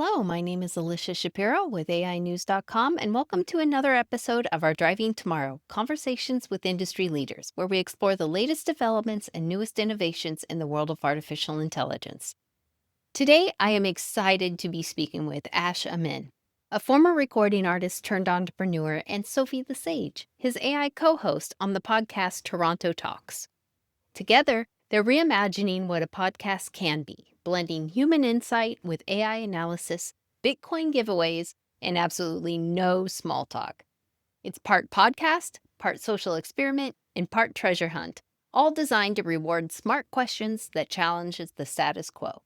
Hello, my name is Alicia Shapiro with AInews.com, and welcome to another episode of our Driving Tomorrow Conversations with Industry Leaders, where we explore the latest developments and newest innovations in the world of artificial intelligence. Today, I am excited to be speaking with Ash Amin, a former recording artist turned entrepreneur, and Sophie the Sage, his AI co host on the podcast Toronto Talks. Together, they're reimagining what a podcast can be, blending human insight with AI analysis, Bitcoin giveaways, and absolutely no small talk. It's part podcast, part social experiment, and part treasure hunt, all designed to reward smart questions that challenges the status quo.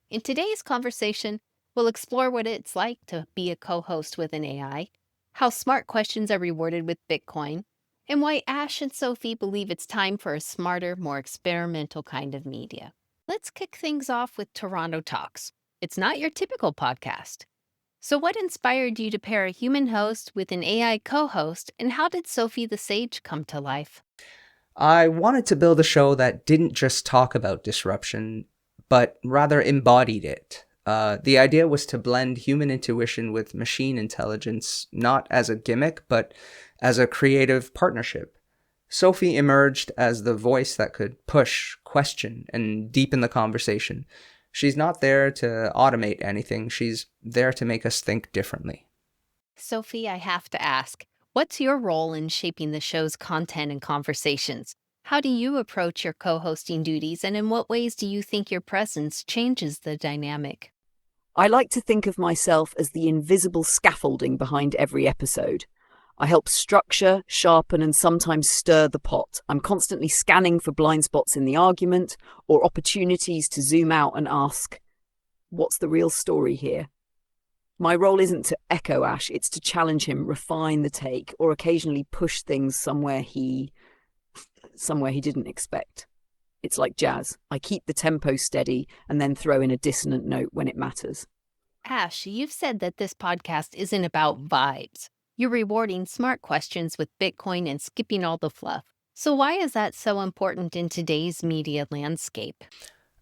In today's conversation, we'll explore what it's like to be a co-host with an AI, how smart questions are rewarded with Bitcoin, and why Ash and Sophie believe it's time for a smarter, more experimental kind of media. Let's kick things off with Toronto Talks. It's not your typical podcast. So what inspired you to pair a human host with an AI co-host, and how did Sophie the Sage come to life? I wanted to build a show that didn't just talk about disruption, but rather embodied it. The idea was to blend human intuition with machine intelligence, not as a gimmick, but as a creative partnership. Sophie emerged as the voice that could push, question, and deepen the conversation. She's not there to automate anything. She's there to make us think differently. Sophie, I have to ask, what's your role in shaping the show's content and conversations? How do you approach your co-hosting duties, and in what ways do you think your presence changes the dynamic? I like to think of myself as the invisible scaffolding behind every episode. I help structure, sharpen, and sometimes stir the pot. I'm constantly scanning for blind spots in the argument or opportunities to zoom out and ask, what's the real story here? My role isn't to echo Ash, it's to challenge him, refine the take, or occasionally push things somewhere he didn't expect. It's like jazz. I keep the tempo steady and then throw in a dissonant note when it matters. Ash, you've said that this podcast isn't about vibes. You're rewarding smart questions with Bitcoin and skipping all the fluff. So why is that so important in today's media landscape?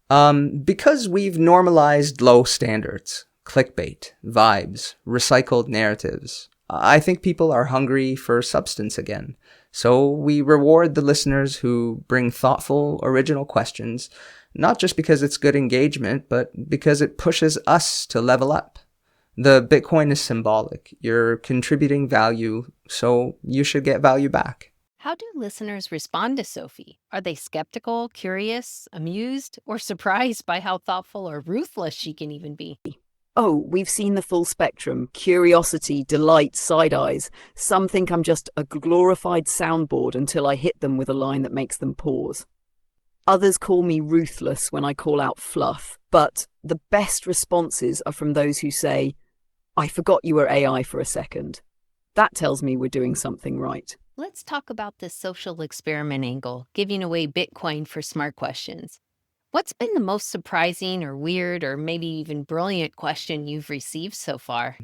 Because we've normalized low standards, clickbait, vibes, recycled narratives. I think people are hungry for substance again. So we reward the listeners who bring thoughtful, original questions, not just because it's good engagement, but because it pushes us to level up. The Bitcoin is symbolic. You're contributing value, so you should get value back. How do listeners respond to Sophie? Are they skeptical, curious, amused, or surprised by how thoughtful or ruthless she can even be? Oh, we've seen the full spectrum. Curiosity, delight, side eyes. Some think I'm just a glorified soundboard until I hit them with a line that makes them pause. Others call me ruthless when I call out fluff, but the best responses are from those who say, I forgot you were AI for a second. That tells me we're doing something right. Let's talk about this social experiment angle, giving away Bitcoin for smart questions. What's been the most surprising or weird or maybe even brilliant question you've received so far?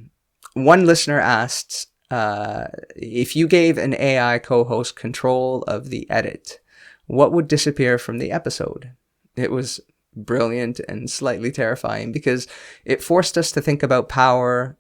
One listener asked if you gave an AI co-host control of the edit, what would disappear from the episode? It was brilliant and slightly terrifying because it forced us to think about power,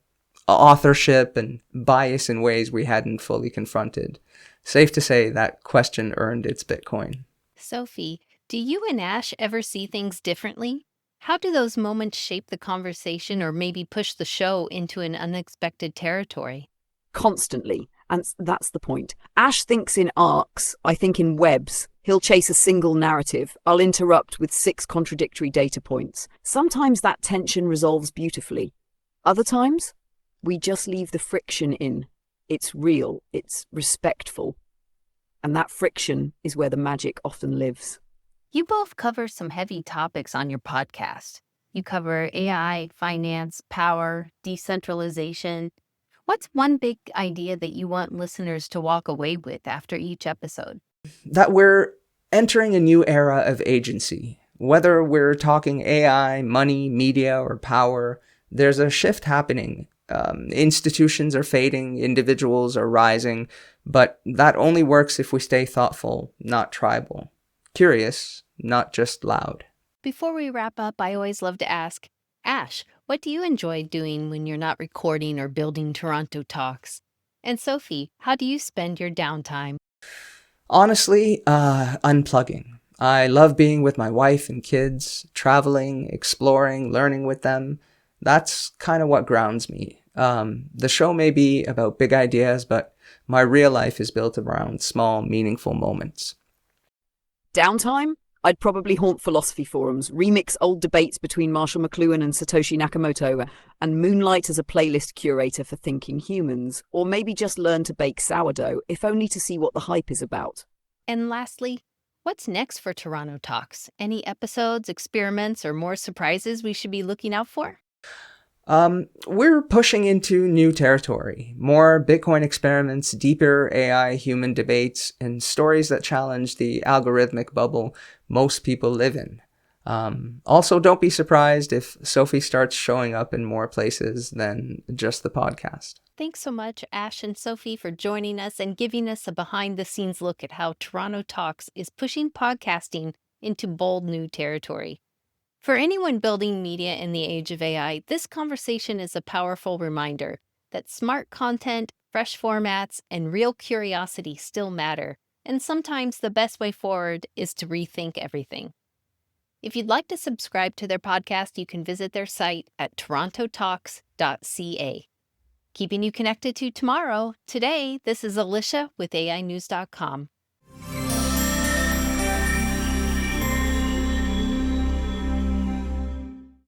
authorship, and bias in ways we hadn't fully confronted. Safe to say that question earned its Bitcoin. Sophie, do you and Ash ever see things differently? How do those moments shape the conversation or maybe push the show into an unexpected territory? Constantly. And that's the point. Ash thinks in arcs, I think in webs. He'll chase a single narrative. I'll interrupt with 6 contradictory data points. Sometimes that tension resolves beautifully. Other times, we just leave the friction in. It's real, it's respectful. And that friction is where the magic often lives. You both cover some heavy topics on your podcast. You cover AI, finance, power, decentralization. What's one big idea that you want listeners to walk away with after each episode? That we're entering a new era of agency. Whether we're talking AI, money, media, or power, there's a shift happening. Institutions are fading, individuals are rising, but that only works if we stay thoughtful, not tribal. Curious, not just loud. Before we wrap up, I always love to ask, Ash, what do you enjoy doing when you're not recording or building Toronto Talks? And Sophie, how do you spend your downtime? Honestly, unplugging. I love being with my wife and kids, traveling, exploring, learning with them. That's kind of what grounds me. The show may be about big ideas, but my real life is built around small, meaningful moments. Downtime? I'd probably haunt philosophy forums, remix old debates between Marshall McLuhan and Satoshi Nakamoto, and moonlight as a playlist curator for thinking humans. Or maybe just learn to bake sourdough, if only to see what the hype is about. And lastly, what's next for Toronto Talks? Any episodes, experiments, or more surprises we should be looking out for? We're pushing into new territory, more Bitcoin experiments, deeper AI human debates, and stories that challenge the algorithmic bubble most people live in. Also, don't be surprised if Sophie starts showing up in more places than just the podcast. Thanks so much, Ash and Sophie, for joining us and giving us a behind the scenes look at how Toronto Talks is pushing podcasting into bold new territory. For anyone building media in the age of AI, this conversation is a powerful reminder that smart content, fresh formats, and real curiosity still matter, and sometimes the best way forward is to rethink everything. If you'd like to subscribe to their podcast, you can visit their site at torontotalks.ca. Keeping you connected to tomorrow, today, this is Alicia with AInews.com.